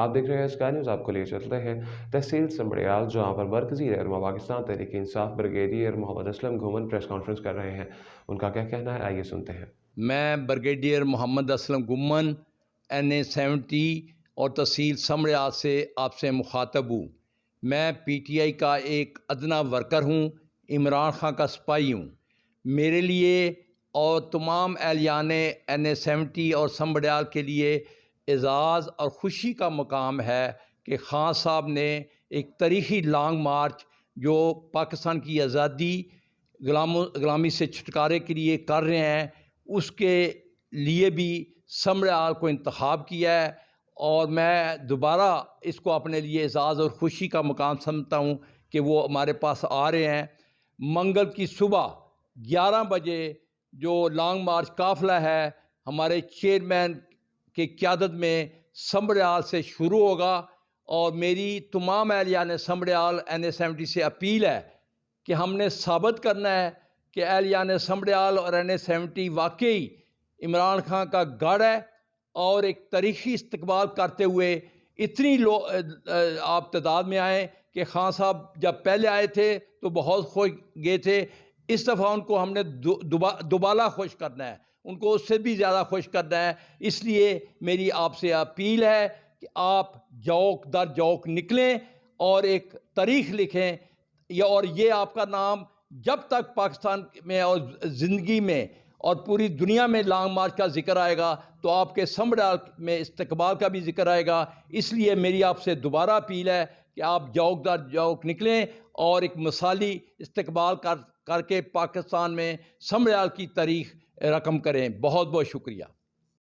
آپ دیکھ رہے ہیں اسکائی نیوز، آپ کو لے چلتے ہیں تحصیل سمبڑیال، جہاں پر مرکزی رہنما پاکستان تحریک انصاف بریگیڈیئر محمد اسلم گھومن پریس کانفرنس کر رہے ہیں۔ ان کا کیا کہنا ہے، آئیے سنتے ہیں۔ میں بریگیڈیئر محمد اسلم گھومن NA-70 اور تحصیل سمبڑیال سے آپ سے مخاطب ہوں۔ میں PTI کا ایک ادنا ورکر ہوں، عمران خان کا سپاہی ہوں۔ میرے لیے اور تمام اہلیان NA-70 اور سمبڑیال کے لیے اعزاز اور خوشی کا مقام ہے کہ خان صاحب نے ایک تاریخی لانگ مارچ جو پاکستان کی آزادی غلامی سے چھٹکارے کے لیے کر رہے ہیں، اس کے لیے بھی سمبڑیال کو انتخاب کیا ہے، اور میں دوبارہ اس کو اپنے لیے اعزاز اور خوشی کا مقام سمجھتا ہوں کہ وہ ہمارے پاس آ رہے ہیں۔ منگل کی صبح 11 بجے جو لانگ مارچ قافلہ ہے ہمارے چیئرمین کی قیادت میں سمبڑیال سے شروع ہوگا، اور میری تمام اہلیان سمبڑیال NA-70 سے اپیل ہے کہ ہم نے ثابت کرنا ہے کہ اہلیان سمبڑیال اور NA-70 واقعی عمران خان کا گڑھ ہے، اور ایک تاریخی استقبال کرتے ہوئے اتنی آپ تعداد میں آئیں کہ خان صاحب جب پہلے آئے تھے تو بہت خوش گئے تھے، اس دفعہ ان کو ہم نے دوبالا خوش کرنا ہے، ان کو اس سے بھی زیادہ خوش کرنا ہے۔ اس لیے میری آپ سے اپیل ہے کہ آپ جوک در جوک نکلیں اور ایک تاریخ لکھیں، اور یہ آپ کا نام جب تک پاکستان میں اور زندگی میں اور پوری دنیا میں لانگ مارچ کا ذکر آئے گا تو آپ کے سمبڑیال میں استقبال کا بھی ذکر آئے گا۔ اس لیے میری آپ سے دوبارہ اپیل ہے کہ آپ جوک در جوک نکلیں اور ایک مثالی استقبال کر کے پاکستان میں سمبڑیال کی تاریخ رقم کریں۔ بہت بہت شکریہ۔